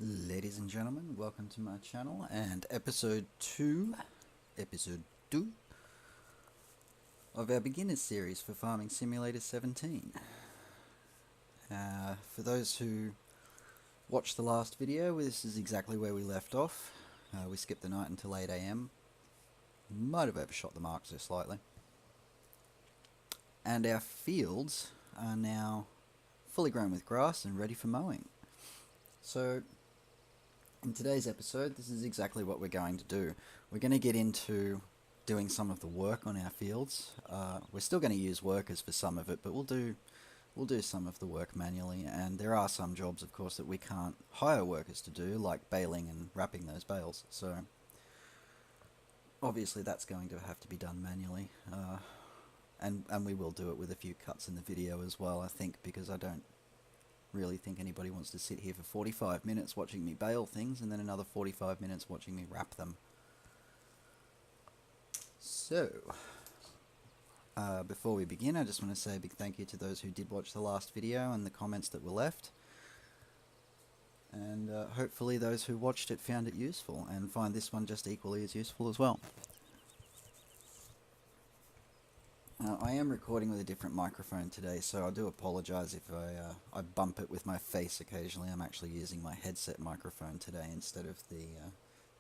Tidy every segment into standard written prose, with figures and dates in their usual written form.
Ladies and gentlemen, welcome to my channel and episode 2 of our beginner series for Farming Simulator 17. For those who watched the last video, this is exactly where we left off. We skipped the night until 8 AM. Might have overshot the mark just slightly. And our fields are now fully grown with grass and ready for mowing. So in today's episode, this is exactly what we're going to do. We're going to get into doing some of the work on our fields. We're still going to use workers for some of it, but we'll do some of the work manually. And there are some jobs, of course, that we can't hire workers to do, like baling and wrapping those bales. So obviously that's going to have to be done manually. And we will do it with a few cuts in the video as well, I think, because I don't really think anybody wants to sit here for 45 minutes watching me bale things and then another 45 minutes watching me wrap them. So, before we begin, I just want to say a big thank you to those who did watch the last video and the comments that were left. And hopefully those who watched it found it useful and find this one just equally as useful as well. I am recording with a different microphone today, so I do apologise if I bump it with my face occasionally. I'm actually using my headset microphone today instead of the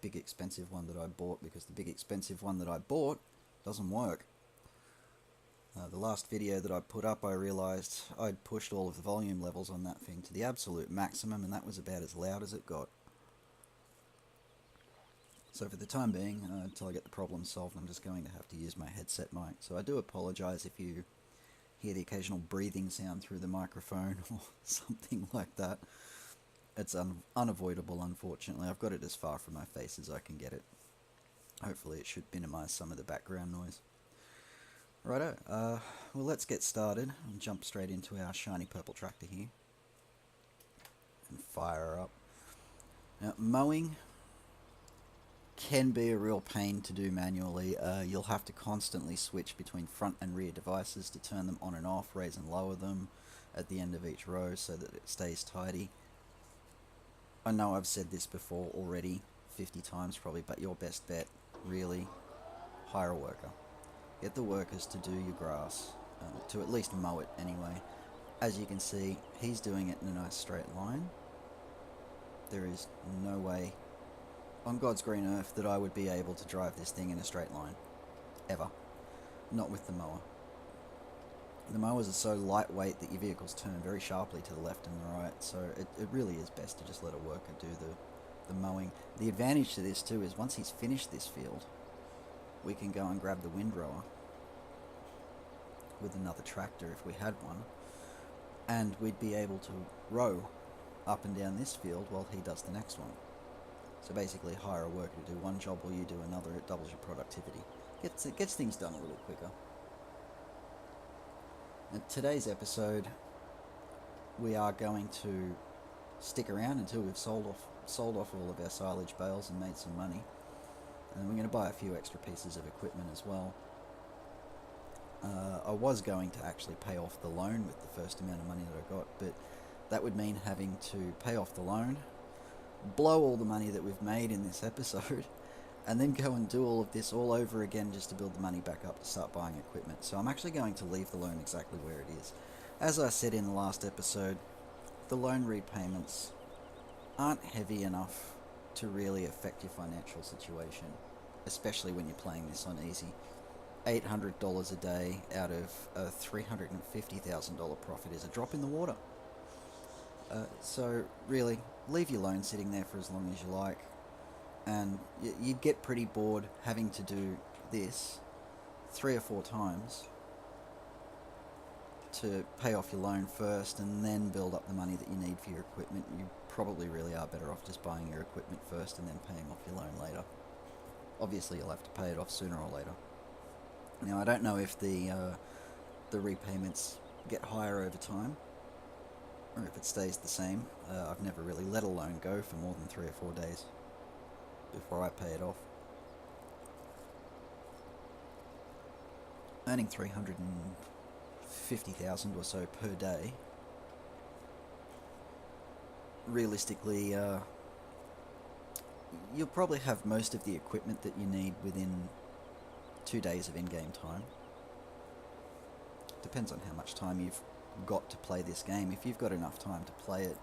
big expensive one that I bought, because the big expensive one that I bought doesn't work. The last video that I put up, I realised I'd pushed all of the volume levels on that thing to the absolute maximum, and that was about as loud as it got. So for the time being, until I get the problem solved, I'm just going to have to use my headset mic. So I do apologise if you hear the occasional breathing sound through the microphone or something like that. It's unavoidable, unfortunately. I've got it as far from my face as I can get it. Hopefully it should minimise some of the background noise. Righto, well, let's get started and jump straight into our shiny purple tractor here and fire her up. Now, mowing can be a real pain to do manually. You'll have to constantly switch between front and rear devices to turn them on and off, raise and lower them at the end of each row so that it stays tidy. I know I've said this before already 50 times probably, but your best bet, really, hire a worker. Get the workers to do your grass, to at least mow it anyway. As you can see, he's doing it in a nice straight line. There is no way on God's green earth that I would be able to drive this thing in a straight line. Ever. Not with the mower. The mowers are so lightweight that your vehicles turn very sharply to the left and the right, so it really is best to just let a worker do the mowing. The advantage to this too is once he's finished this field, we can go and grab the windrower with another tractor if we had one, and we'd be able to row up and down this field while he does the next one. So basically hire a worker to do one job while you do another. It doubles your productivity. It gets things done a little quicker. In today's episode, we are going to stick around until we've sold off all of our silage bales and made some money. And we're going to buy a few extra pieces of equipment as well. I was going to actually pay off the loan with the first amount of money that I got, but that would mean having to pay off the loan, blow all the money that we've made in this episode, and then go and do all of this all over again just to build the money back up to start buying equipment. So I'm actually going to leave the loan exactly where it is. As I said in the last episode, the loan repayments aren't heavy enough to really affect your financial situation, especially when you're playing this on easy. $800 a day out of a $350,000 profit is a drop in the water. So really, leave your loan sitting there for as long as you like, and you'd get pretty bored having to do this 3 or 4 times to pay off your loan first and then build up the money that you need for your equipment. You probably really are better off just buying your equipment first and then paying off your loan later. Obviously you'll have to pay it off sooner or later. Now I don't know if the repayments get higher over time, or if it stays the same. I've never really let a loan go for more than 3 or 4 days before I pay it off. Earning $350,000 or so per day, realistically, you'll probably have most of the equipment that you need within 2 days of in-game time. Depends on how much time you've got to play this game. If you've got enough time to play it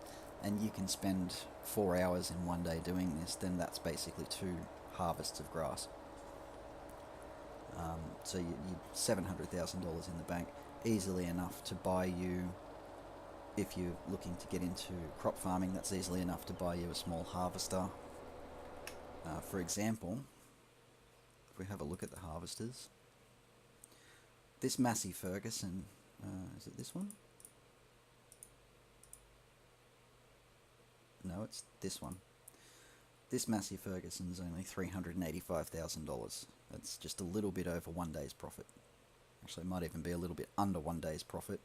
and you can spend 4 hours in one day doing this, then that's basically 2 harvests of grass. So you $700,000 in the bank, easily enough to buy you, if you're looking to get into crop farming, that's easily enough to buy you a small harvester. For example, if we have a look at the harvesters, this Massey Ferguson, is it this one? No, it's this one. This Massey Ferguson is only $385,000. That's just a little bit over 1 day's profit. Actually, it might even be a little bit under 1 day's profit.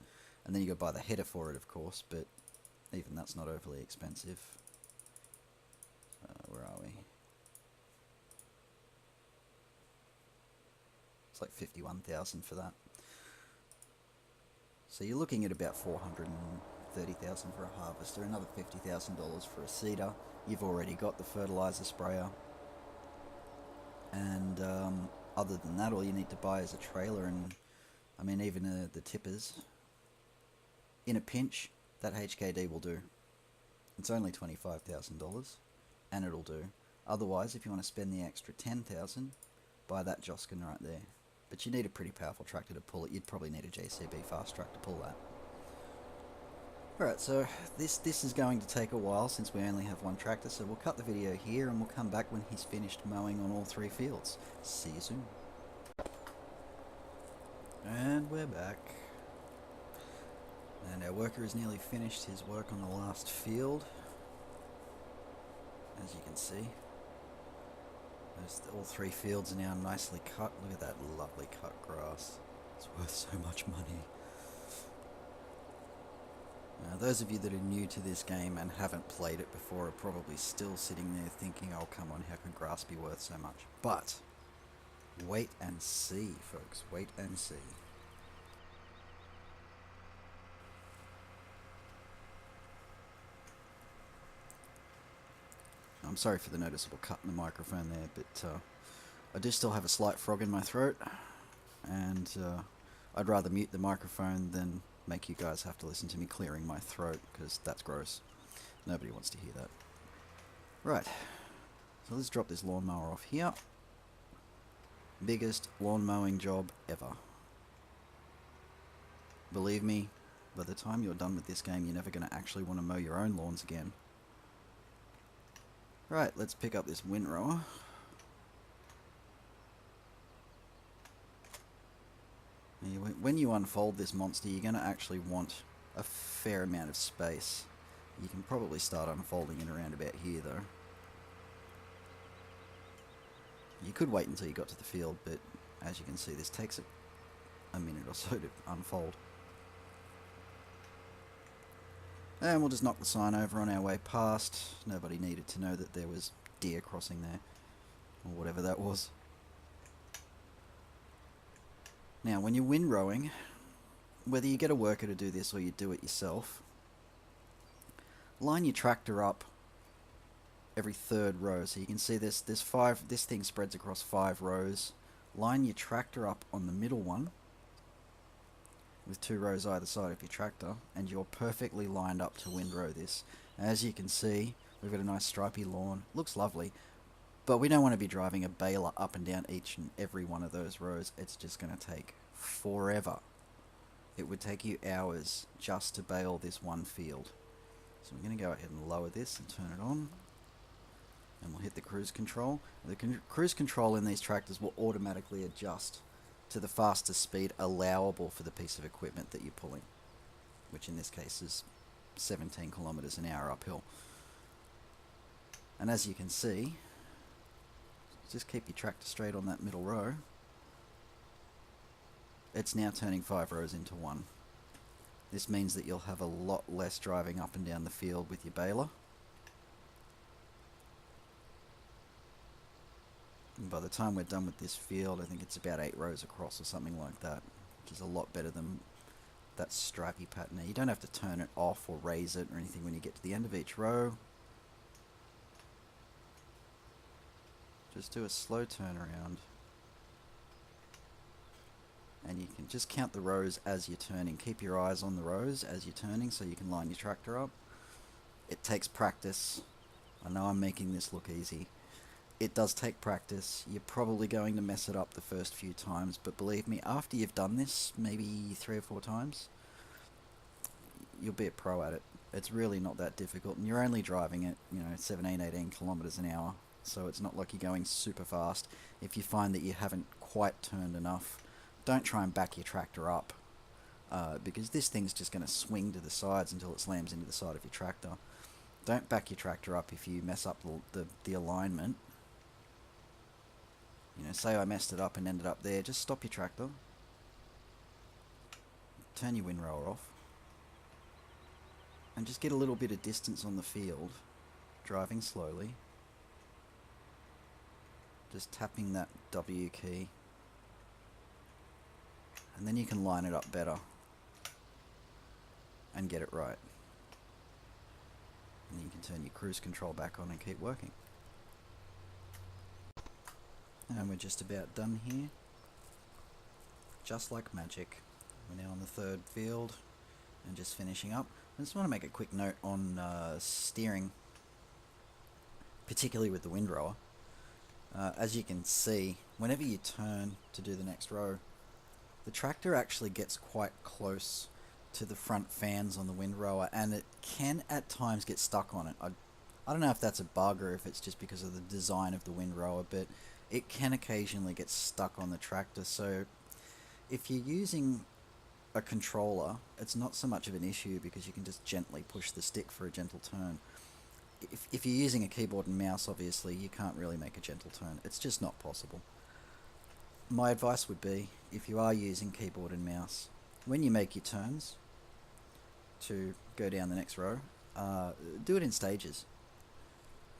And then you go buy the header for it, of course, but even that's not overly expensive. Where are we? It's like $51,000 for that. So you're looking at about $430,000 for a harvester, another $50,000 for a seeder. You've already got the fertilizer sprayer, and other than that, all you need to buy is a trailer, and I mean even the tippers. In a pinch, that HKD will do. It's only $25,000, and it'll do. Otherwise, if you want to spend the extra $10,000, buy that Joskin right there. But you need a pretty powerful tractor to pull it. You'd probably need a JCB fast track to pull that. Alright, so this is going to take a while since we only have one tractor, so we'll cut the video here and we'll come back when he's finished mowing on all 3 fields. See you soon. And we're back. And our worker has nearly finished his work on the last field. As you can see. All 3 fields are now nicely cut. Look at that lovely cut grass. It's worth so much money. Now, those of you that are new to this game and haven't played it before are probably still sitting there thinking, oh come on, how can grass be worth so much? But, wait and see, folks. Wait and see. I'm sorry for the noticeable cut in the microphone there, but I do still have a slight frog in my throat, and I'd rather mute the microphone than make you guys have to listen to me clearing my throat, because that's gross. Nobody wants to hear that. Right, so let's drop this lawnmower off here. Biggest lawn mowing job ever. Believe me, by the time you're done with this game, you're never going to actually want to mow your own lawns again. Right, let's pick up this windrower. When you unfold this monster, you're going to actually want a fair amount of space. You can probably start unfolding it around about here though. You could wait until you got to the field, but as you can see, this takes a minute or so to unfold. And we'll just knock the sign over on our way past. Nobody needed to know that there was deer crossing there, or whatever that was. Now, when you're windrowing, whether you get a worker to do this or you do it yourself, line your tractor up every 3rd row. So you can see this thing spreads across 5 rows. Line your tractor up on the middle one, with 2 rows either side of your tractor, and you're perfectly lined up to windrow this. As you can see, we've got a nice stripy lawn. Looks lovely, but we don't want to be driving a baler up and down each and every one of those rows. It's just going to take forever. It would take you hours just to bale this one field. So we're going to go ahead and lower this and turn it on, and we'll hit the cruise control. The cruise control in these tractors will automatically adjust to the fastest speed allowable for the piece of equipment that you're pulling, which in this case is 17 kilometers an hour uphill. And as you can see, just keep your tractor straight on that middle row. It's now turning 5 rows into 1. This means that you'll have a lot less driving up and down the field with your baler. And by the time we're done with this field, I think it's about 8 rows across or something like that, which is a lot better than that stripy pattern there. You don't have to turn it off or raise it or anything when you get to the end of each row. just do a slow turnaround. And you can just count the rows as you're turning. Keep your eyes on the rows as you're turning so you can line your tractor up. It takes practice. I know I'm making this look easy. It does take practice. You're probably going to mess it up the first few times, but believe me, after you've done this maybe 3 or 4 times, you'll be a pro at it. It's really not that difficult, and you're only driving at 17, 18 kilometers an hour, so it's not like you're going super fast. If you find that you haven't quite turned enough, don't try and back your tractor up, because this thing's just going to swing to the sides until it slams into the side of your tractor. Don't back your tractor up if you mess up the alignment. Say I messed it up and ended up there, just stop your tractor, turn your windrower off, and just get a little bit of distance on the field, driving slowly, just tapping that W key, and then you can line it up better and get it right. And then you can turn your cruise control back on and keep working. And we're just about done here. Just like magic. We're now on the 3rd field and just finishing up. I just want to make a quick note on steering, particularly with the windrower. As you can see, whenever you turn to do the next row, the tractor actually gets quite close to the front fans on the windrower, and it can at times get stuck on it. I don't know if that's a bug or if it's just because of the design of the windrower, but it can occasionally get stuck on the tractor. So if you're using a controller, it's not so much of an issue because you can just gently push the stick for a gentle turn. If you're using a keyboard and mouse, obviously you can't really make a gentle turn. It's just not possible. My advice would be, if you are using keyboard and mouse, when you make your turns to go down the next row, do it in stages.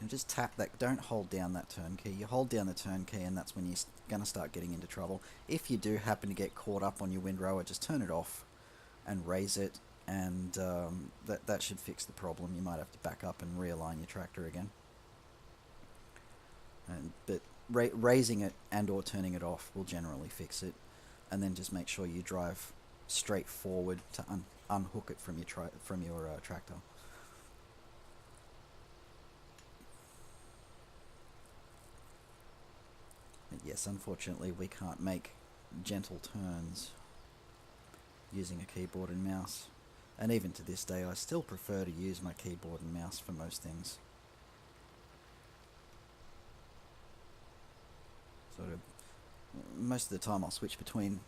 And just tap that, don't hold down that turn key. You hold down the turn key and that's when you're going to start getting into trouble. If you do happen to get caught up on your windrower, just turn it off and raise it, and that should fix the problem. You might have to back up and realign your tractor again. But raising it and or turning it off will generally fix it, and then just make sure you drive straight forward to unhook it from your tractor. But yes, unfortunately we can't make gentle turns using a keyboard and mouse, and even to this day I still prefer to use my keyboard and mouse for most things. Sort of most of the time I'll switch between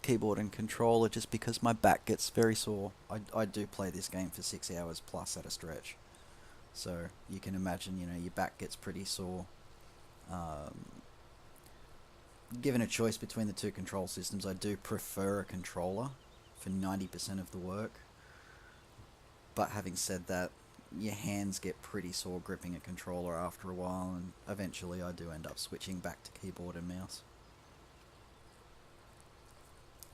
keyboard and controller just because my back gets very sore. I do play this game for 6 hours plus at a stretch, so you can imagine, your back gets pretty sore. Given a choice between the two control systems, I do prefer a controller for 90% of the work, but having said that, your hands get pretty sore gripping a controller after a while, and eventually I do end up switching back to keyboard and mouse.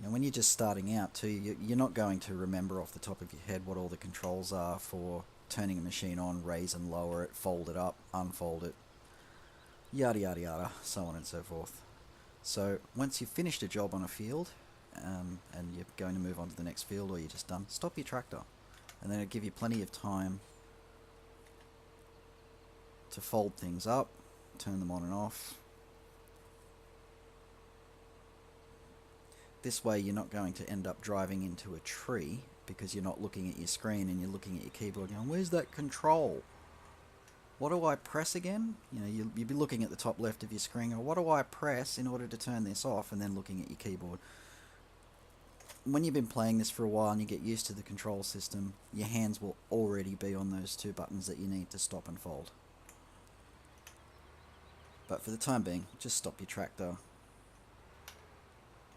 Now when you're just starting out too, you're not going to remember off the top of your head what all the controls are for turning a machine on, raise and lower it, fold it up, unfold it, yada yada yada, so on and so forth. So once you've finished a job on a field, and you're going to move on to the next field, or you're just done, stop your tractor, and then it'll give you plenty of time to fold things up, turn them on and off. This way you're not going to end up driving into a tree because you're not looking at your screen and you're looking at your keyboard going, where's that control? What do I press again? You'll be looking at the top left of your screen, or what do I press in order to turn this off, and then looking at your keyboard. When you've been playing this for a while and you get used to the control system, your hands will already be on those two buttons that you need to stop and fold. But for the time being, just stop your tractor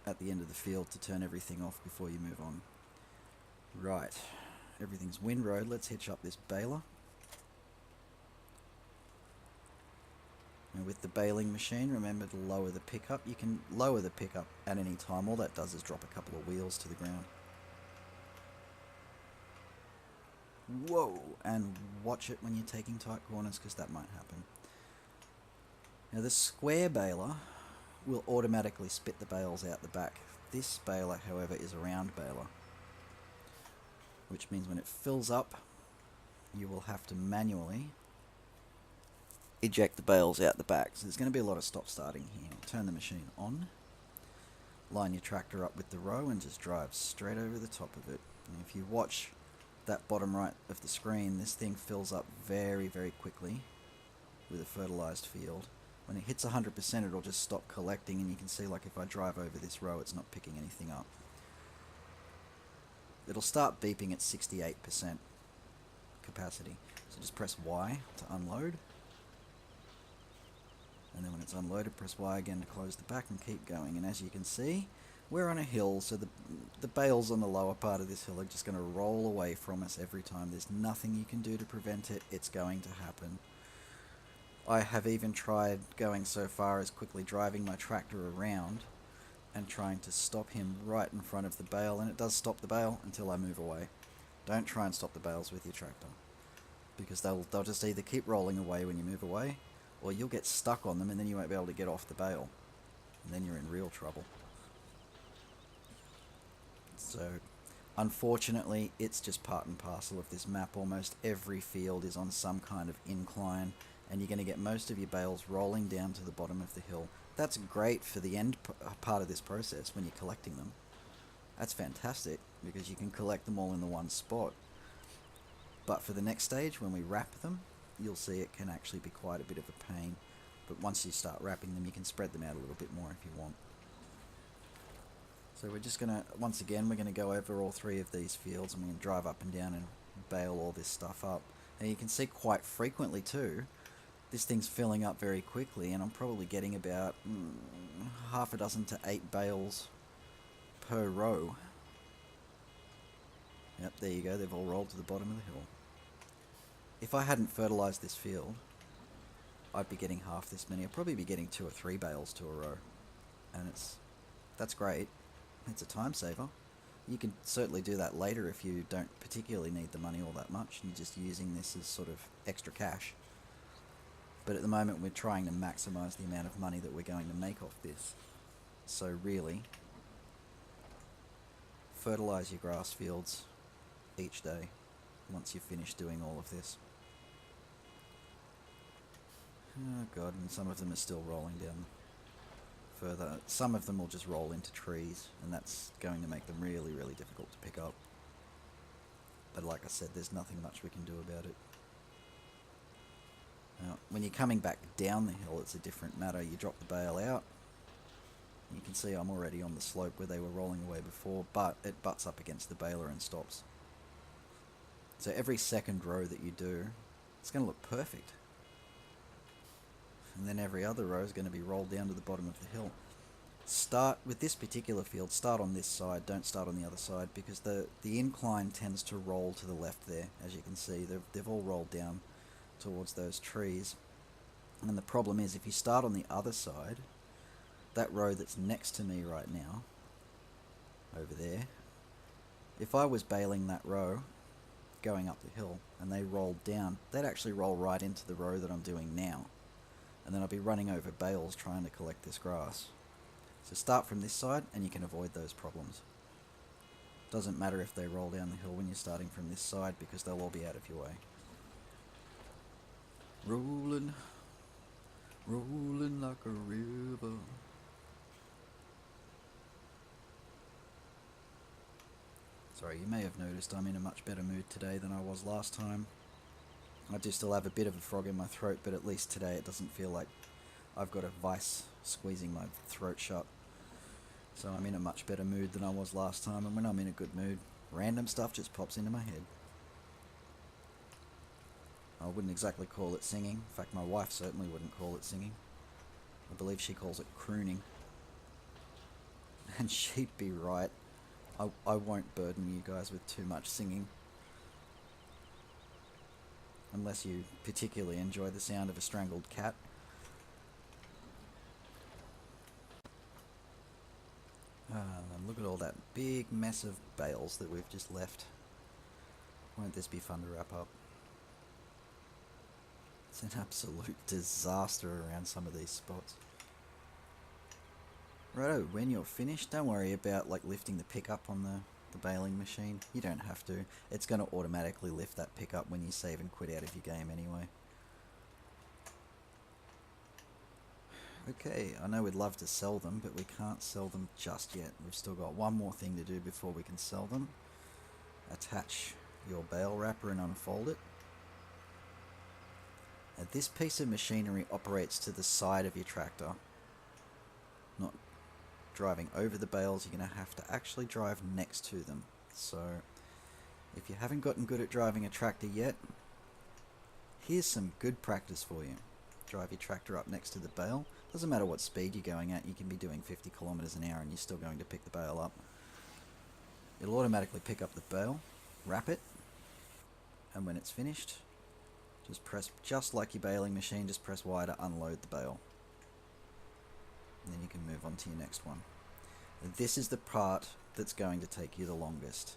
at the end of the field to turn everything off before you move on. Right, everything's windrowed. Let's hitch up this baler. And with the baling machine, remember to lower the pickup. You can lower the pickup at any time. All that does is drop a couple of wheels to the ground. Whoa! And watch it when you're taking tight corners, because that might happen. Now the square baler will automatically spit the bales out the back. This baler, however, is a round baler, which means when it fills up, you will have to manually eject the bales out the back. So there's going to be a lot of stop starting here. Turn the machine on, line your tractor up with the row and just drive straight over the top of it. And if you watch that bottom right of the screen, this thing fills up very, very quickly with a fertilized field. When it hits 100%, it'll just stop collecting, and you can see, like, if I drive over this row, it's not picking anything up. It'll start beeping at 68% capacity. So just press Y to unload. And then when it's unloaded, press Y again to close the back and keep going. And as you can see, we're on a hill, so the bales on the lower part of this hill are just going to roll away from us every time. There's nothing you can do to prevent it. It's going to happen. I have even tried going so far as quickly driving my tractor around and trying to stop him right in front of the bale, and it does stop the bale until I move away. Don't try and stop the bales with your tractor, because they'll just either keep rolling away when you move away, or you'll get stuck on them and then you won't be able to get off the bale, and then you're in real trouble. So unfortunately, it's just part and parcel of this map. Almost every field is on some kind of incline, and you're going to get most of your bales rolling down to the bottom of the hill. That's great for the end part of this process when you're collecting them. That's fantastic, because you can collect them all in the one spot. But for the next stage, when we wrap them, you'll see it can actually be quite a bit of a pain. But once you start wrapping them, you can spread them out a little bit more if you want. So we're just going to, once again, we're going to go over all three of these fields, and we're going to drive up and down and bale all this stuff up. And you can see quite frequently too, this thing's filling up very quickly, and I'm probably getting about half a dozen to 8 bales per row. Yep, there you go, they've all rolled to the bottom of the hill. If I hadn't fertilized this field, I'd be getting half this many. I'd probably be getting 2 or 3 bales to a row, and that's great. It's a time saver. You can certainly do that later if you don't particularly need the money all that much, and you're just using this as sort of extra cash. But at the moment, we're trying to maximize the amount of money that we're going to make off this. So really, fertilize your grass fields each day once you've finished doing all of this. Oh god, and some of them are still rolling down further. Some of them will just roll into trees, and that's going to make them really, really difficult to pick up. But like I said, there's nothing much we can do about it. Now, when you're coming back down the hill, it's a different matter. You drop the bale out. You can see I'm already on the slope where they were rolling away before, but it butts up against the baler and stops. So every second row that you do, it's going to look perfect. And then every other row is going to be rolled down to the bottom of the hill. Start with this particular field, start on this side, don't start on the other side, because the incline tends to roll to the left there. As you can see, they've all rolled down towards those trees. And the problem is, if you start on the other side, that row that's next to me right now, over there, if I was baling that row going up the hill and they rolled down, they'd actually roll right into the row that I'm doing now, and then I'll be running over bales trying to collect this grass. So start from this side and you can avoid those problems. Doesn't matter if they roll down the hill when you're starting from this side, because they'll all be out of your way. Rolling, rolling like a river. Sorry, you may have noticed I'm in a much better mood today than I was last time. I do still have a bit of a frog in my throat, but at least today it doesn't feel like I've got a vice squeezing my throat shut. So I'm in a much better mood than I was last time, and when I'm in a good mood, random stuff just pops into my head. I wouldn't exactly call it singing. In fact, my wife certainly wouldn't call it singing. I believe she calls it crooning. And she'd be right. I won't burden you guys with too much singing. Unless you particularly enjoy the sound of a strangled cat. Look at all that big mess of bales that we've just left. Won't this be fun to wrap up? It's an absolute disaster around some of these spots. Righto, when you're finished, don't worry about like lifting the pickup on the baling machine. You don't have to. It's going to automatically lift that pickup when you save and quit out of your game anyway. Okay, I know we'd love to sell them, but we can't sell them just yet. We've still got one more thing to do before we can sell them. Attach your bale wrapper and unfold it. Now, this piece of machinery operates to the side of your tractor, not driving over the bales. You're going to have to actually drive next to them. So if you haven't gotten good at driving a tractor yet, here's some good practice for you. Drive your tractor up next to the bale. Doesn't matter what speed you're going at, you can be doing 50 kilometers an hour and you're still going to pick the bale up. It'll automatically pick up the bale, wrap it, and when it's finished, just press, just like your baling machine, just press Y to unload the bale. And then you can move on to your next one. This is the part that's going to take you the longest.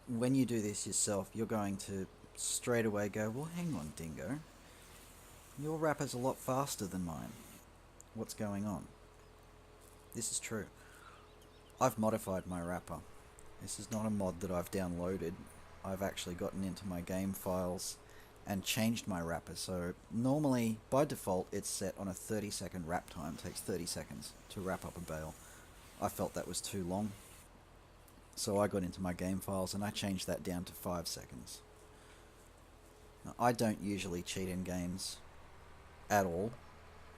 When you do this yourself, you're going to straight away go, well, hang on, Dingo. Your wrapper's a lot faster than mine. What's going on? This is true. I've modified my wrapper. This is not a mod that I've downloaded. I've actually gotten into my game files and changed my wrapper. So normally, by default, it's set on a 30-second wrap time. It takes 30 seconds to wrap up a bale. I felt that was too long. So I got into my game files and I changed that down to 5 seconds. Now, I don't usually cheat in games at all.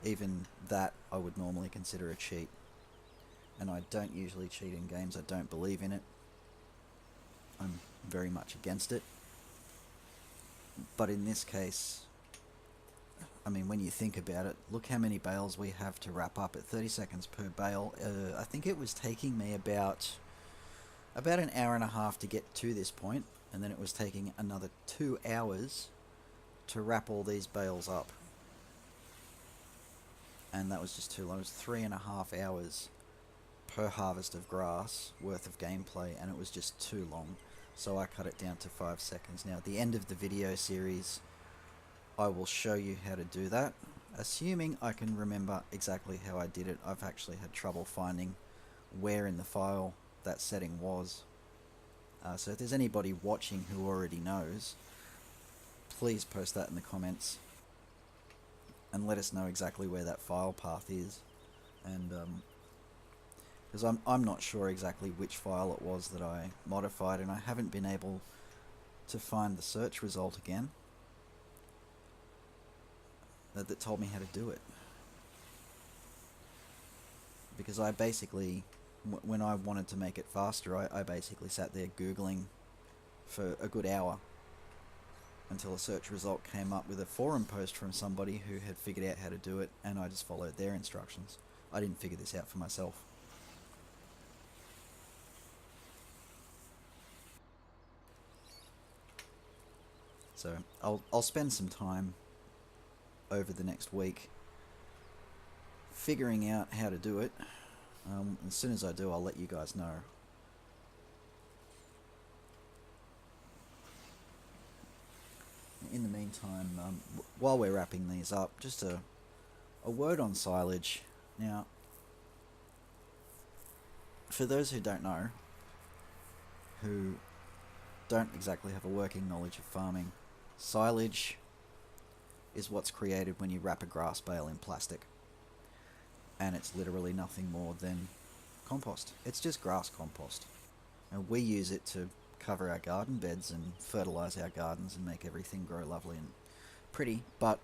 Even that I would normally consider a cheat. And I don't usually cheat in games. I don't believe in it. I'm very much against it. But in this case, I mean, when you think about it, look how many bales we have to wrap up at 30 seconds per bale. I think it was taking me about an hour and a half to get to this point, and then it was taking another 2 hours to wrap all these bales up. And that was just too long. It was 3.5 hours per harvest of grass worth of gameplay, and it was just too long. So I cut it down to 5 seconds. Now at the end of the video series, I will show you how to do that, assuming I can remember exactly how I did it. I've actually had trouble finding where in the file that setting was. So if there's anybody watching who already knows, please post that in the comments and let us know exactly where that file path is. And because I'm not sure exactly which file it was that I modified, and I haven't been able to find the search result again that told me how to do it. Because I basically, when I wanted to make it faster, I basically sat there Googling for a good hour until a search result came up with a forum post from somebody who had figured out how to do it, and I just followed their instructions. I didn't figure this out for myself. So I'll spend some time over the next week figuring out how to do it. As soon as I do, I'll let you guys know. In the meantime, while we're wrapping these up, just a word on silage. Now, for those who don't know, who don't exactly have a working knowledge of farming, silage is what's created when you wrap a grass bale in plastic. And it's literally nothing more than compost. It's just grass compost. And we use it to cover our garden beds and fertilize our gardens and make everything grow lovely and pretty. But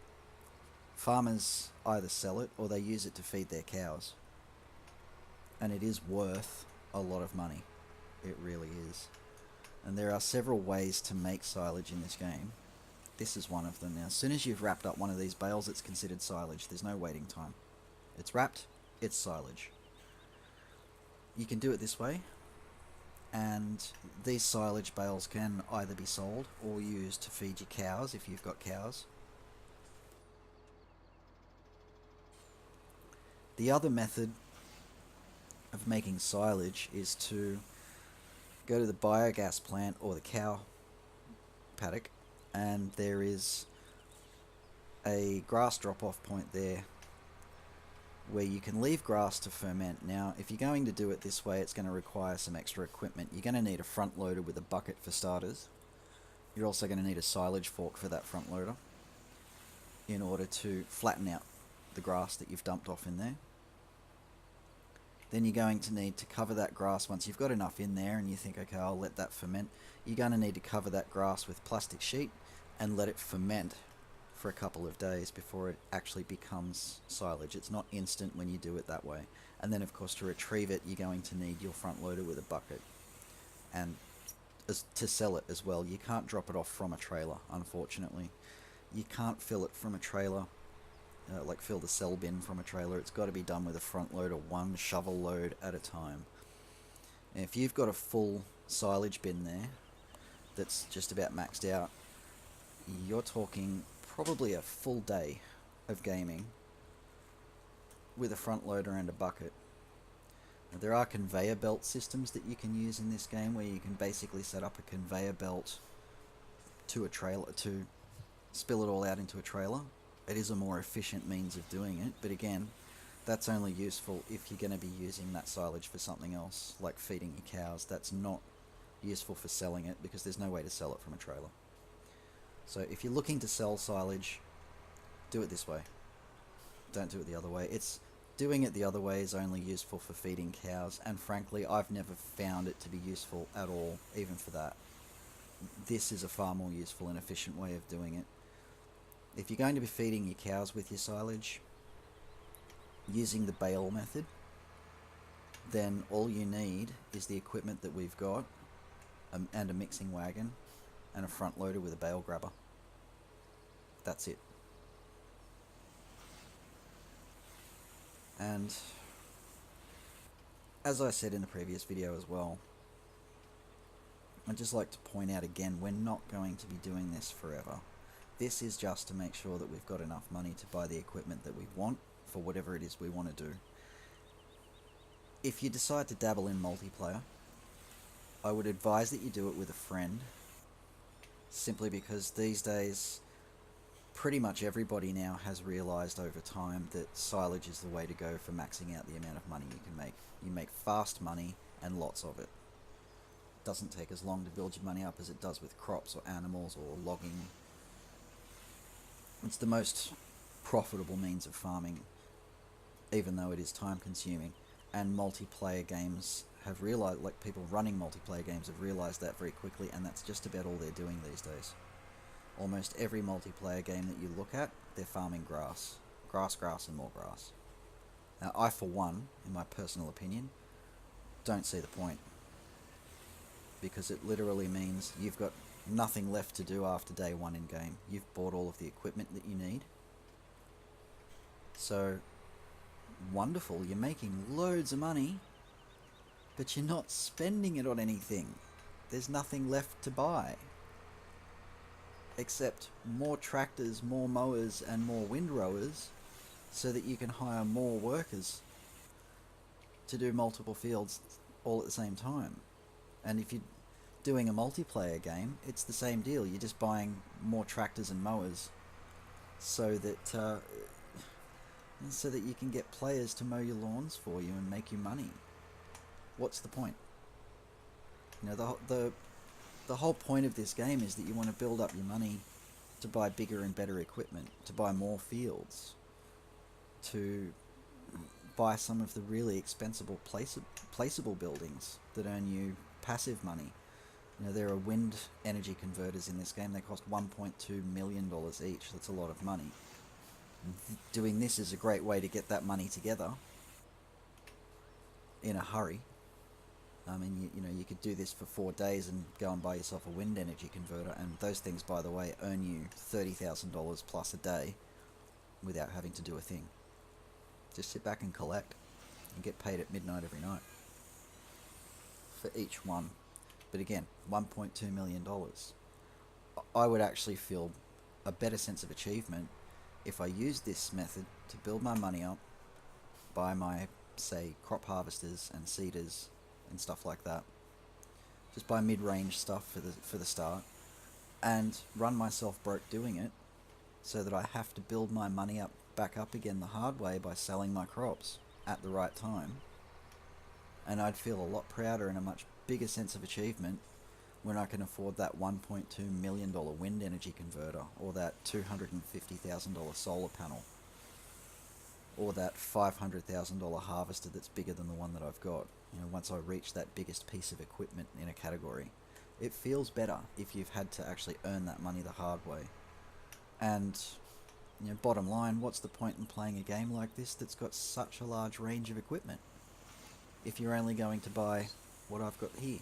farmers either sell it or they use it to feed their cows. And it is worth a lot of money. It really is. And there are several ways to make silage in this game. This is one of them. Now, as soon as you've wrapped up one of these bales, it's considered silage. There's no waiting time. It's wrapped, it's silage. You can do it this way, and these silage bales can either be sold or used to feed your cows if you've got cows. The other method of making silage is to go to the biogas plant or the cow paddock, and there is a grass drop-off point there where you can leave grass to ferment. Now, if you're going to do it this way, it's going to require some extra equipment. You're going to need a front loader with a bucket for starters. You're also going to need a silage fork for that front loader in order to flatten out the grass that you've dumped off in there. Then you're going to need to cover that grass once you've got enough in there and you think, okay, I'll let that ferment. You're going to need to cover that grass with plastic sheet and let it ferment for a couple of days before it actually becomes silage. It's not instant when you do it that way. And then, of course, to retrieve it, you're going to need your front loader with a bucket. And to sell it as well, you can't drop it off from a trailer, unfortunately. You can't fill it from a trailer, like fill the cell bin from a trailer. It's got to be done with a front loader, one shovel load at a time. And if you've got a full silage bin there that's just about maxed out, you're talking probably a full day of gaming with a front loader and a bucket. Now, there are conveyor belt systems that you can use in this game where you can basically set up a conveyor belt to a trailer to spill it all out into a trailer. It is a more efficient means of doing it, but again, that's only useful if you're going to be using that silage for something else, like feeding your cows. That's not useful for selling it because there's no way to sell it from a trailer. So if you're looking to sell silage, do it this way. Don't do it the other way. Doing it the other way is only useful for feeding cows, and frankly, I've never found it to be useful at all, even for that. This is a far more useful and efficient way of doing it. If you're going to be feeding your cows with your silage, using the bale method, then all you need is the equipment that we've got, and a mixing wagon, and a front loader with a bale grabber. That's it. And as I said in the previous video as well, I'd just like to point out again, we're not going to be doing this forever. This is just to make sure that we've got enough money to buy the equipment that we want for whatever it is we want to do. If you decide to dabble in multiplayer, I would advise that you do it with a friend, simply because these days pretty much everybody now has realized over time that silage is the way to go for maxing out the amount of money you can make. You make fast money and lots of it. It doesn't take as long to build your money up as it does with crops or animals or logging. It's the most profitable means of farming, even though it is time consuming. And multiplayer games have realized, like people running multiplayer games have realized that very quickly, and that's just about all they're doing these days. Almost every multiplayer game that you look at, they're farming grass. Grass, grass, and more grass. Now, I, for one, in my personal opinion, don't see the point. Because it literally means you've got nothing left to do after day one in game. You've bought all of the equipment that you need. So, wonderful, you're making loads of money, but you're not spending it on anything. There's nothing left to buy. Except more tractors, more mowers, and more windrowers, so that you can hire more workers to do multiple fields all at the same time. And if you're doing a multiplayer game, it's the same deal. You're just buying more tractors and mowers so that you can get players to mow your lawns for you and make you money. What's the point? You know, the whole point of this game is that you want to build up your money to buy bigger and better equipment, to buy more fields, to buy some of the really expensive placeable buildings that earn you passive money. You know, there are wind energy converters in this game. They cost $1.2 million each. That's a lot of money. Doing this is a great way to get that money together in a hurry. I mean, you could do this for 4 days and go and buy yourself a wind energy converter, and those things, by the way, earn you $30,000 plus a day without having to do a thing. Just sit back and collect and get paid at midnight every night for each one. But again, $1.2 million. I would actually feel a better sense of achievement if I used this method to build my money up, buy my, say, crop harvesters and seeders and stuff like that. Just buy mid-range stuff for the start, and run myself broke doing it, so that I have to build my money up back up again the hard way by selling my crops at the right time. And I'd feel a lot prouder and a much bigger sense of achievement when I can afford that $1.2 million wind energy converter, or that $250,000 solar panel, or that $500,000 harvester that's bigger than the one that I've got. You know, once I reach that biggest piece of equipment in a category, it feels better if you've had to actually earn that money the hard way. And, you know, bottom line, what's the point in playing a game like this that's got such a large range of equipment if you're only going to buy what I've got here?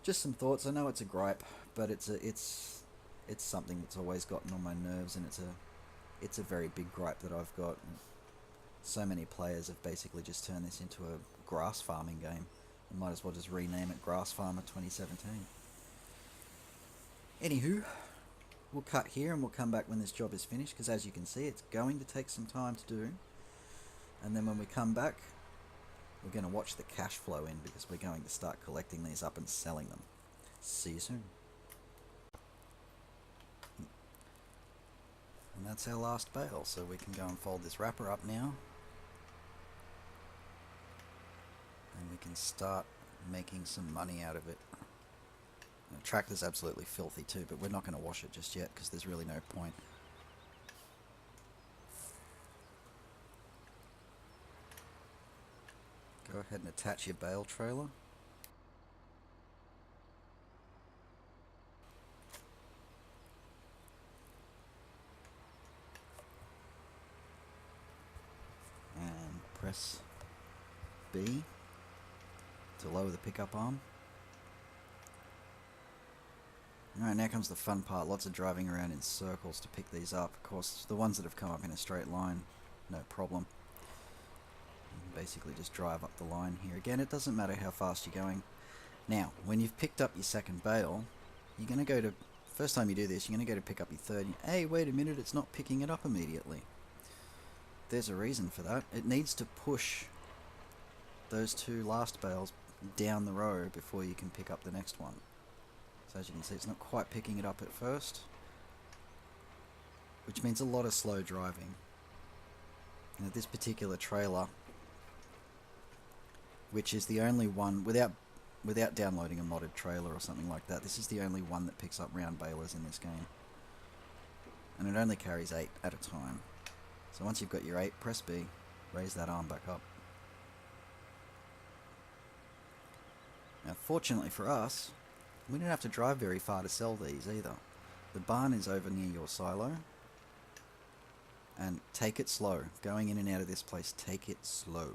Just some thoughts. I know it's a gripe, but it's something that's always gotten on my nerves, and it's a very big gripe that I've got. So many players have basically just turned this into a grass farming game. I might as well just rename it Grass Farmer 2017. Anywho, we'll cut here and we'll come back when this job is finished, because as you can see, it's going to take some time to do. And then when we come back, we're going to watch the cash flow in, because we're going to start collecting these up and selling them. See you soon. And that's our last bale, so we can go and fold this wrapper up now. And we can start making some money out of it. The tractor's absolutely filthy too, but we're not going to wash it just yet because there's really no point. Go ahead and attach your bale trailer. And press B to lower the pickup arm. Alright, now comes the fun part. Lots of driving around in circles to pick these up. Of course, the ones that have come up in a straight line, no problem. You can basically just drive up the line here. Again, it doesn't matter how fast you're going. Now, when you've picked up your second bale, you're going to go to... First time you do this, you're going to go to pick up your third. Hey, wait a minute, it's not picking it up immediately. There's a reason for that. It needs to push those two last bales down the row before you can pick up the next one. So as you can see, it's not quite picking it up at first, which means a lot of slow driving. Now this particular trailer, which is the only one, without downloading a modded trailer or something like that, this is the only one that picks up round balers in this game. And it only carries 8 at a time. So once you've got your 8, press B, raise that arm back up. Now fortunately for us, we don't have to drive very far to sell these either. The barn is over near your silo. And take it slow. Going in and out of this place, take it slow.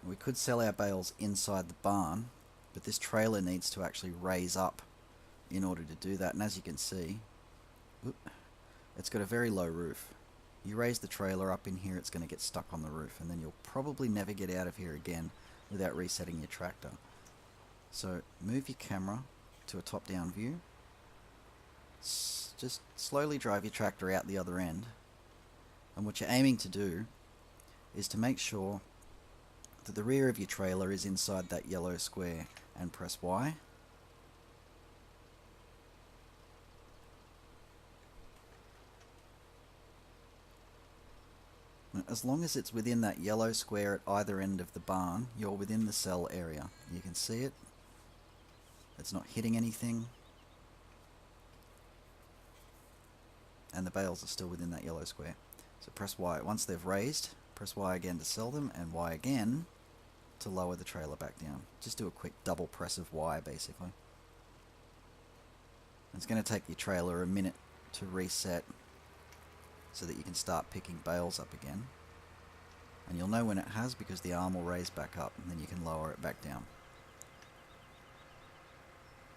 We could sell our bales inside the barn, but this trailer needs to actually raise up in order to do that. And as you can see, it's got a very low roof. You raise the trailer up in here, it's going to get stuck on the roof, and then you'll probably never get out of here again without resetting your tractor. So move your camera to a top-down view. Just slowly drive your tractor out the other end, and what you're aiming to do is to make sure that the rear of your trailer is inside that yellow square, and press Y. As long as it's within that yellow square at either end of the barn, you're within the sell area. You can see it. It's not hitting anything. And the bales are still within that yellow square. So press Y. Once they've raised, press Y again to sell them, and Y again to lower the trailer back down. Just do a quick double press of Y, basically. It's going to take your trailer a minute to reset so that you can start picking bales up again. And you'll know when it has because the arm will raise back up, and then you can lower it back down.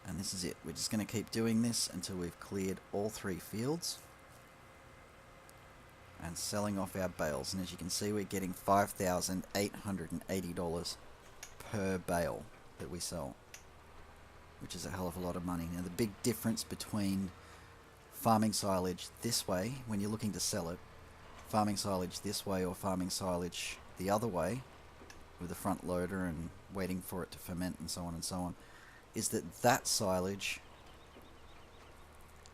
And this is it. We're just going to keep doing this until we've cleared all 3 fields and selling off our bales. And as you can see, we're getting $5,880 per bale that we sell, which is a hell of a lot of money. Now the big difference between farming silage this way, when you're looking to sell it, farming silage this way or farming silage the other way with a front loader and waiting for it to ferment and so on, is that that silage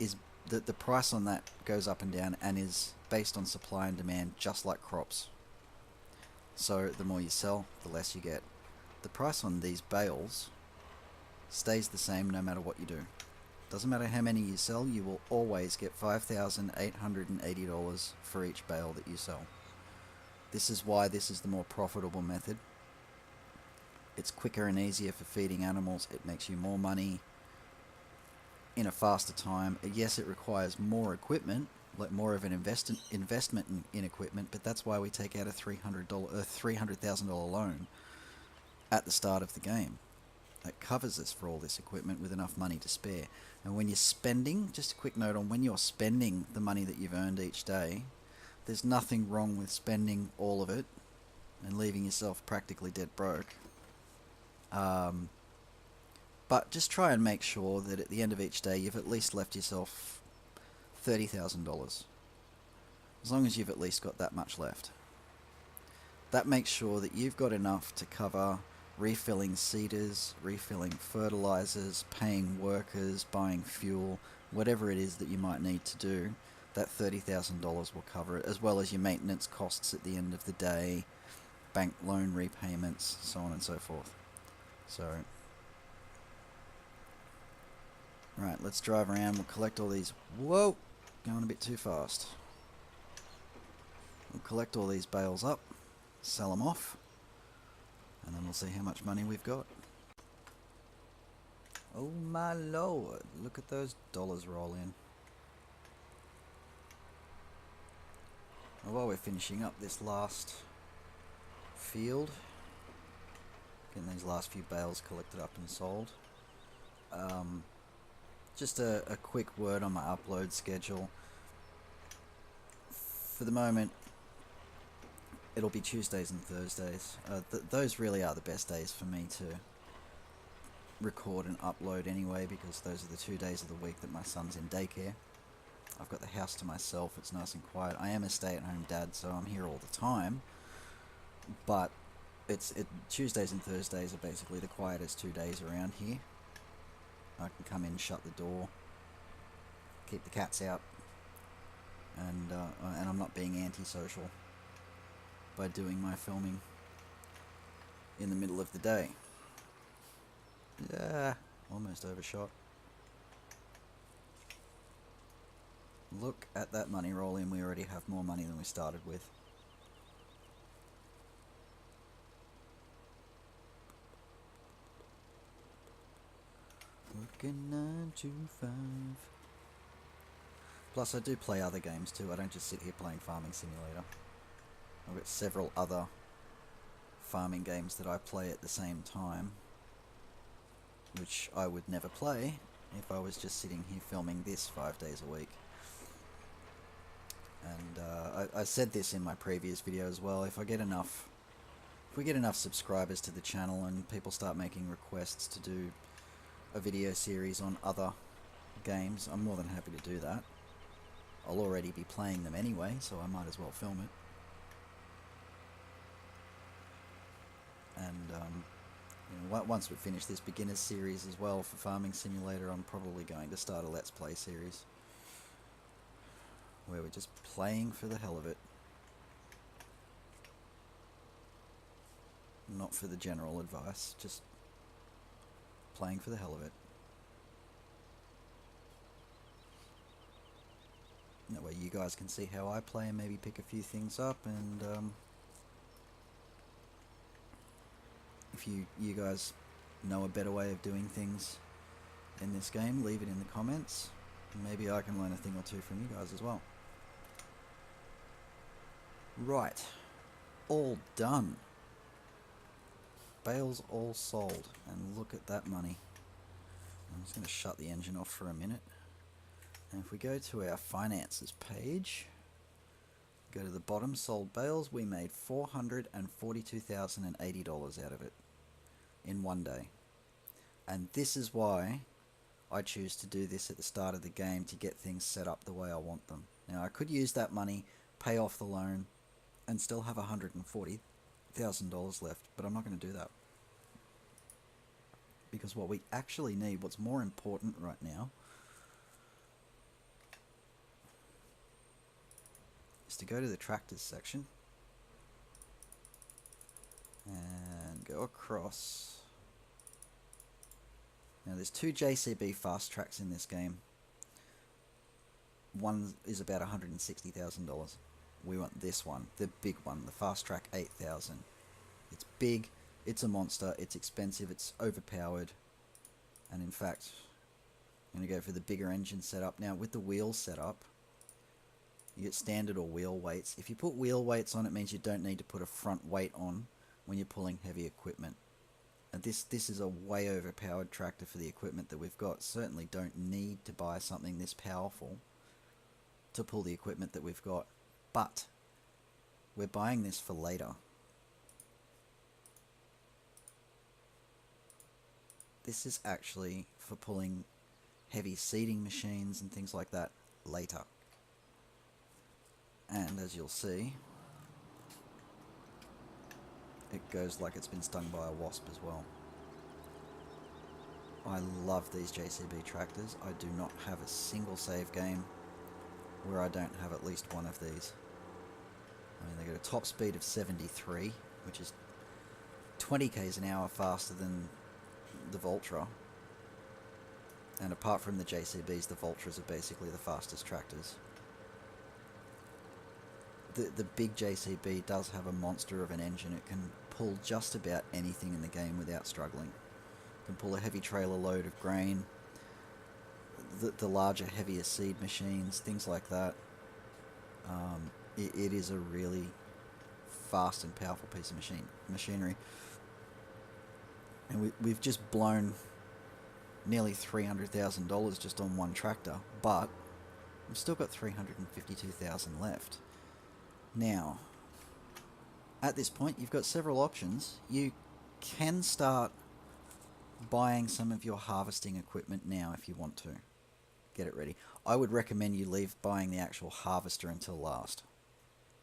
is the price on that goes up and down and is based on supply and demand, just like crops. So the more you sell, the less you get. The price on these bales stays the same no matter what you do. Doesn't matter how many you sell, you will always get $5,880 for each bale that you sell. This is why this is the more profitable method. It's quicker and easier for feeding animals. It makes you more money in a faster time. Yes, it requires more equipment, like more of an investment in equipment, but that's why we take out a $300,000 loan at the start of the game. That covers us for all this equipment with enough money to spare. And when you're spending, just a quick note on when you're spending the money that you've earned each day, there's nothing wrong with spending all of it and leaving yourself practically dead broke. But just try and make sure that at the end of each day you've at least left yourself $30,000. As long as you've at least got that much left. That makes sure that you've got enough to cover refilling seeders, refilling fertilizers, paying workers, buying fuel, whatever it is that you might need to do. That $30,000 will cover it, as well as your maintenance costs at the end of the day, bank loan repayments, so on and so forth. So, right, let's drive around. We'll collect all these. Whoa, going a bit too fast. We'll collect all these bales up, sell them off, and then we'll see how much money we've got. Oh my lord, look at those dollars roll in. While we're finishing up this last field, getting these last few bales collected up and sold, just a quick word on my upload schedule. For the moment, it'll be Tuesdays and Thursdays. Those really are the best days for me to record and upload anyway, because those are the 2 days of the week that my son's in daycare. I've got the house to myself, it's nice and quiet. I am a stay-at-home dad, so I'm here all the time, but Tuesdays and Thursdays are basically the quietest 2 days around here. I can come in, shut the door, keep the cats out, and I'm not being antisocial by doing my filming in the middle of the day. Yeah, almost overshot. Look at that money roll in. We already have more money than we started with. Working 9 to 5. Plus I do play other games too. I don't just sit here playing Farming Simulator. I've got several other farming games that I play at the same time, which I would never play if I was just sitting here filming this 5 days a week. And I said this in my previous video as well. If we get enough subscribers to the channel and people start making requests to do a video series on other games, I'm more than happy to do that. I'll already be playing them anyway, so I might as well film it. And once we finish this beginner's series as well for Farming Simulator, I'm probably going to start a Let's Play series where we're just playing for the hell of it. Not for the general advice, just playing for the hell of it. That way you guys can see how I play and maybe pick a few things up, and if you guys know a better way of doing things in this game, leave it in the comments. Maybe I can learn a thing or two from you guys as well. Right, all done. Bales all sold, and look at that money. I'm just going to shut the engine off for a minute. And if we go to our finances page, go to the bottom, sold bales, we made $442,080 out of it in 1 day. And this is why I choose to do this at the start of the game, to get things set up the way I want them. Now I could use that money, pay off the loan, and still have $140,000 left, but I'm not going to do that. Because what we actually need, what's more important right now, is to go to the tractors section and go across. Now there's two JCB fast tracks in this game. One is about $160,000. We want this one, the big one, the Fast Track 8000. It's big, it's a monster, it's expensive, it's overpowered, and in fact, I'm going to go for the bigger engine setup. Now with the wheel setup, you get standard or wheel weights. If you put wheel weights on, it means you don't need to put a front weight on when you're pulling heavy equipment. And this is a way overpowered tractor for the equipment that we've got. Certainly don't need to buy something this powerful to pull the equipment that we've got. But we're buying this for later. This is actually for pulling heavy seeding machines and things like that later. And as you'll see, it goes like it's been stung by a wasp as well. I love these JCB tractors. I do not have a single save game where I don't have at least one of these. I mean, they got a top speed of 73, which is 20 k's an hour faster than the Valtra. And apart from the JCBs, the Valtras are basically the fastest tractors. The big JCB does have a monster of an engine. It can pull just about anything in the game without struggling. It can pull a heavy trailer load of grain, the larger, heavier seed machines, things like that. It is a really fast and powerful piece of machinery. And we've just blown nearly $300,000 just on one tractor, but we've still got $352,000 left. Now, at this point, you've got several options. You can start buying some of your harvesting equipment now if you want to. Get it ready. I would recommend you leave buying the actual harvester until last,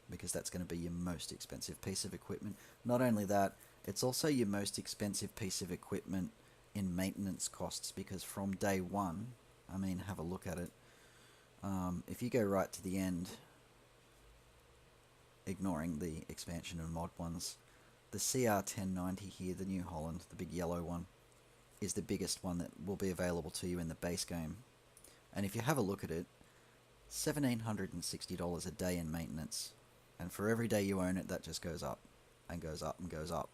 because that's going to be your most expensive piece of equipment. Not only that, it's also your most expensive piece of equipment in maintenance costs, because from day one, I mean, have a look at it. If you go right to the end, ignoring the expansion and mod ones, the CR1090 here, the New Holland, the big yellow one, is the biggest one that will be available to you in the base game. And if you have a look at it, $1,760 a day in maintenance. And for every day you own it, that just goes up and goes up and goes up.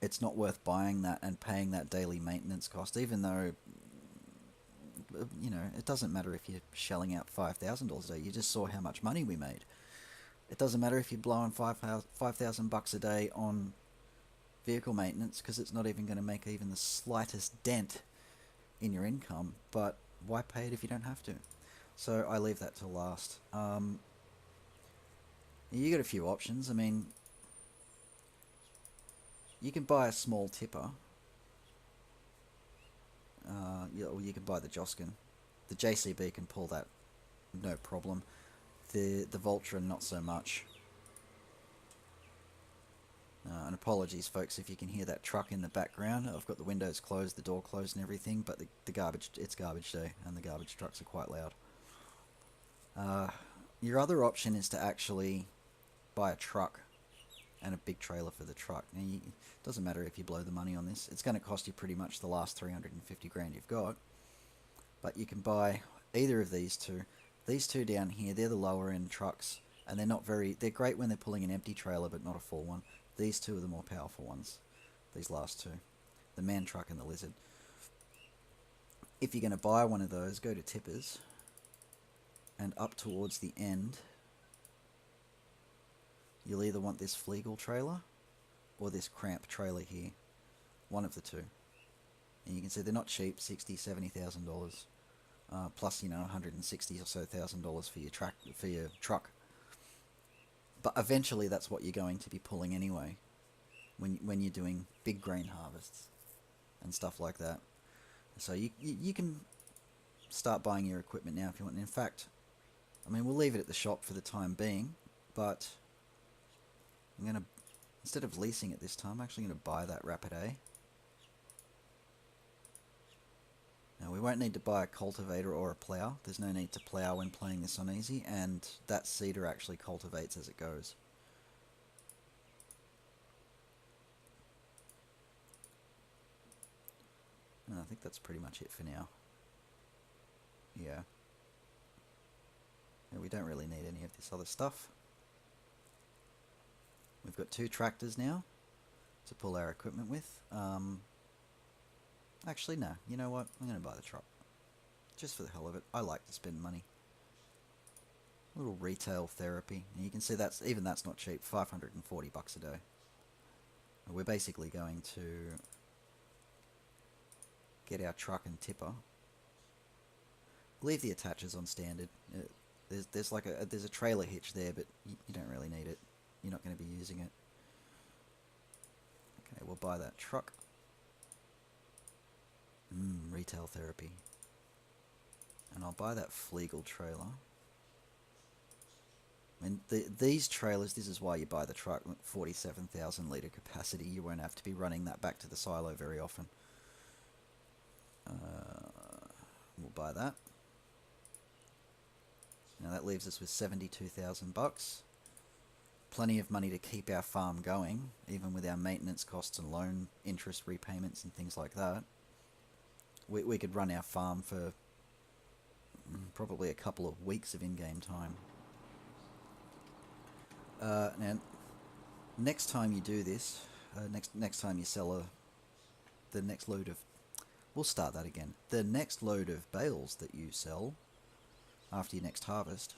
It's not worth buying that and paying that daily maintenance cost, even though, you know, it doesn't matter if you're shelling out $5,000 a day. You just saw how much money we made. It doesn't matter if you're blowing $5,000 a day on vehicle maintenance, because it's not even going to make even the slightest dent in your income. But why pay it if you don't have to? So I leave that till last. You got a few options. I mean, you can buy a small tipper. Or you can buy the Joskin. The JCB can pull that, no problem. The Valtra, not so much. And apologies, folks, if you can hear that truck in the background. I've got the windows closed, the door closed and everything, but it's garbage day, and the garbage trucks are quite loud. Your other option is to actually buy a truck and a big trailer for the truck. Now, it doesn't matter if you blow the money on this. It's going to cost you pretty much the last 350 grand you've got. But you can buy either of these two. These two down here, they're the lower end trucks, and they're great when they're pulling an empty trailer, but not a full one. These two are the more powerful ones. These last two. The man truck and the lizard. If you're going to buy one of those, go to tippers. And up towards the end, you'll either want this Flegel trailer or this Cramp trailer here. One of the two. And you can see they're not cheap, $60,000-$70,000. Plus, you know, $160,000 or so for your truck. But eventually that's what you're going to be pulling anyway, when you're doing big grain harvests and stuff like that. So you can start buying your equipment now if you want. And in fact, I mean, we'll leave it at the shop for the time being, but I'm going to, instead of leasing it this time, I'm actually going to buy that Rapid A. Now we won't need to buy a cultivator or a plough. There's no need to plough when playing this on easy, and that seeder actually cultivates as it goes. And I think that's pretty much it for now. Yeah. And we don't really need any of this other stuff. We've got 2 tractors now to pull our equipment with. Actually, no. You know what? I'm going to buy the truck. Just for the hell of it. I like to spend money. A little retail therapy. And you can see that's not cheap. $540 a day. We're basically going to get our truck and tipper. Leave the attachers on standard. There's a trailer hitch there, but you don't really need it. You're not going to be using it. Okay, we'll buy that truck. Retail therapy. And I'll buy that Flegel trailer. And these trailers, this is why you buy the truck. 47,000 litre capacity. You won't have to be running that back to the silo very often. We'll buy that. Now that leaves us with $72,000. Plenty of money to keep our farm going, even with our maintenance costs and loan interest repayments and things like that. We could run our farm for probably a couple of weeks of in-game time. Now, next time you do this, next time you sell the next load of... We'll start that again. The next load of bales that you sell after your next harvest,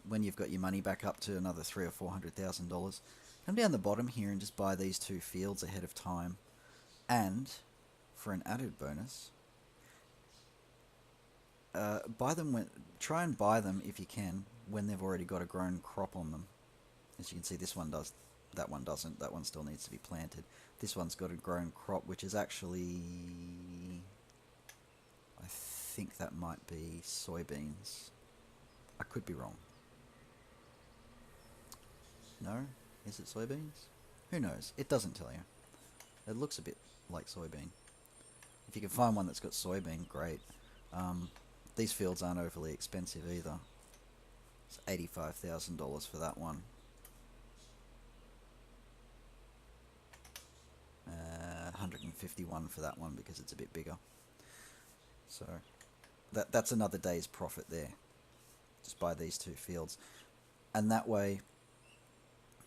when you've got your money back up to another $300,000 or $400,000, come down the bottom here and just buy these 2 fields ahead of time. And for an added bonus, try and buy them if you can when they've already got a grown crop on them. As you can see, this one does. That one doesn't. That one still needs to be planted. This one's got a grown crop, which is actually... I think that might be soybeans. I could be wrong. No? Is it soybeans? Who knows? It doesn't tell you. It looks a bit like soybean. If you can find one that's got soybean, great. These fields aren't overly expensive either. It's $85,000 for that one. $151 for that one because it's a bit bigger. So that's another day's profit there. Just buy these 2 fields. And that way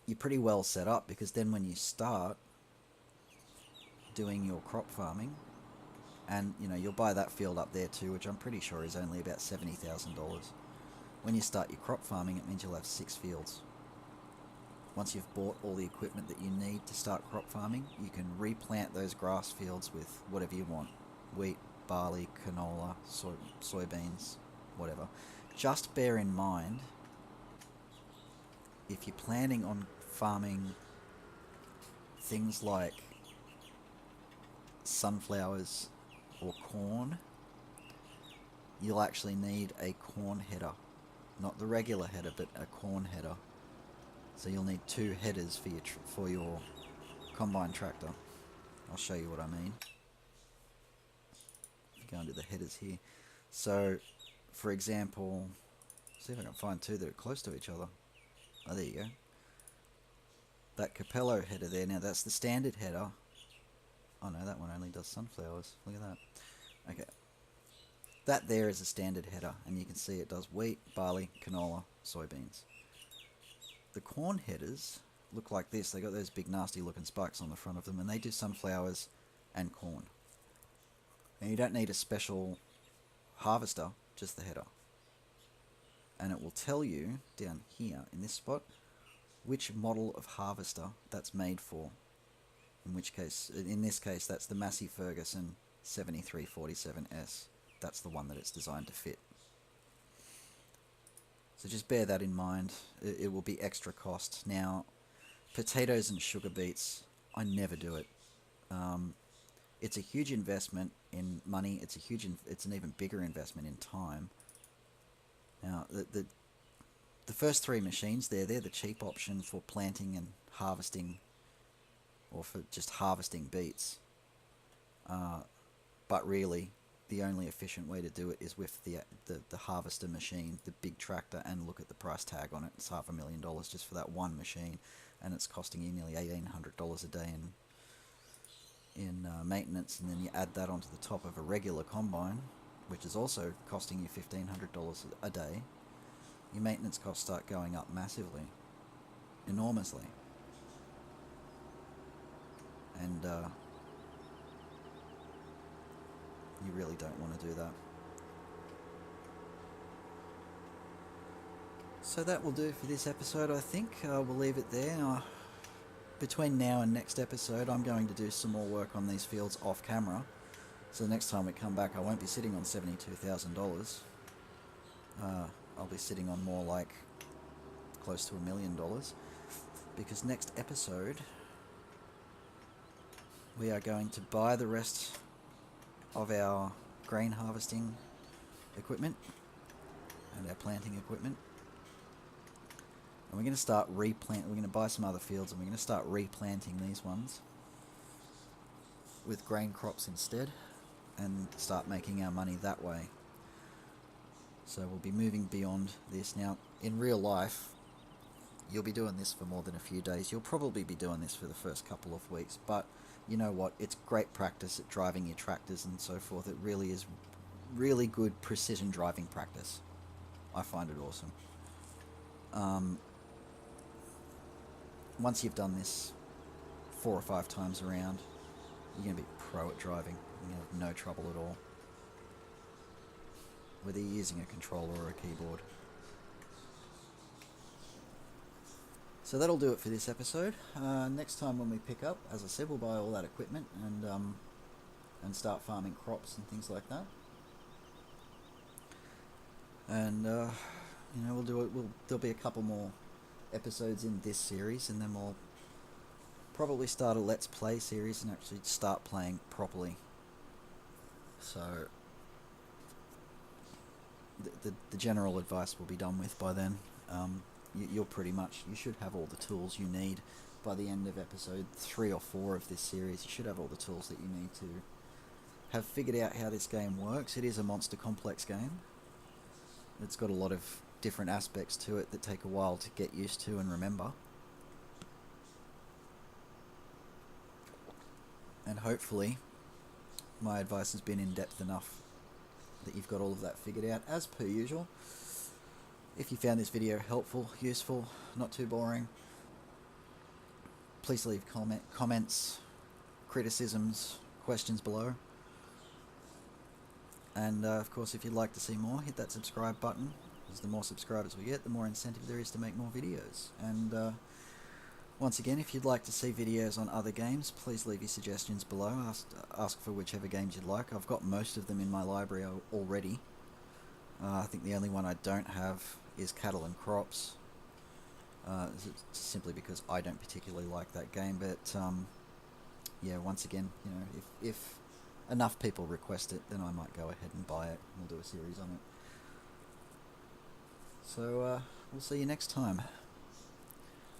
you're pretty well set up, because then when you start doing your crop farming, and you'll buy that field up there too, which I'm pretty sure is only about $70,000. When you start your crop farming, it means you'll have 6 fields. Once you've bought all the equipment that you need to start crop farming, you can replant those grass fields with whatever you want. Wheat, barley, canola, soybeans, whatever. Just bear in mind, if you're planning on farming things like sunflowers or corn, you'll actually need a corn header. Not the regular header, but a corn header. So you'll need 2 headers for your combine tractor. I'll show you what I mean. Go into the headers here. So, for example, see if I can find 2 that are close to each other. Oh, there you go. That Capello header there. Now that's the standard header. Oh no, that one only does sunflowers. Look at that. Okay. That there is a standard header, and you can see it does wheat, barley, canola, soybeans. The corn headers look like this. They got those big nasty looking spikes on the front of them, and they do sunflowers and corn. Now you don't need a special harvester, just the header. And it will tell you down here in this spot which model of harvester that's made for. In this case, that's the Massey Ferguson 7347S. That's the one that it's designed to fit. So just bear that in mind. It will be extra cost. Now, potatoes and sugar beets, I never do it. It's a huge investment in money. It's an even bigger investment in time. Now, the first 3 machines they're the cheap option for planting and harvesting, or for just harvesting beets. But really, the only efficient way to do it is with the harvester machine, the big tractor, and look at the price tag on it. It's $500,000 just for that one machine, and it's costing you nearly $1,800 a day in maintenance, and then you add that onto the top of a regular combine, which is also costing you $1,500 a day. Your maintenance costs start going up massively, enormously, and you really don't want to do that. So that will do for this episode, I think. We'll leave it there. Between now and next episode, I'm going to do some more work on these fields off camera. So the next time we come back, I won't be sitting on $72,000. I'll be sitting on more like close to $1 million. Because next episode, we are going to buy the rest of our grain harvesting equipment and our planting equipment. And we're going to start we're going to buy some other fields, and we're going to start replanting these ones with grain crops instead, and start making our money that way. So we'll be moving beyond this. Now, in real life, you'll be doing this for more than a few days. You'll probably be doing this for the first couple of weeks, but you know what? It's great practice at driving your tractors and so forth. It really is really good precision driving practice. I find it awesome. Once you've done this 4 or 5 times around, you're going to be pro at driving. You're going to have no trouble at all, whether you're using a controller or a keyboard. So that'll do it for this episode. Next time when we pick up, as I said, we'll buy all that equipment and start farming crops and things like that. And we'll do it. There'll be a couple more episodes in this series, and then we'll probably start a Let's Play series and actually start playing properly. So the general advice will be done with by then. You should have all the tools you need by the end of episode 3 or 4 of this series. You should have all the tools that you need to have figured out how this game works. It is a monster complex game. It's got a lot of different aspects to it that take a while to get used to and remember. And hopefully my advice has been in depth enough that you've got all of that figured out. As per usual, if you found this video helpful, useful, not too boring, please leave comments, criticisms, questions below. And of course, if you'd like to see more, hit that subscribe button, because the more subscribers we get, the more incentive there is to make more videos. And once again, if you'd like to see videos on other games, please leave your suggestions below. Ask for whichever games you'd like. I've got most of them in my library already. I think the only one I don't have is Cattle and Crops, simply because I don't particularly like that game. But yeah, once again, if enough people request it, then I might go ahead and buy it, and we'll do a series on it. So we'll see you next time,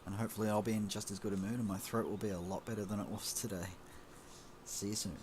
and hopefully I'll be in just as good a mood and my throat will be a lot better than it was today. See you soon.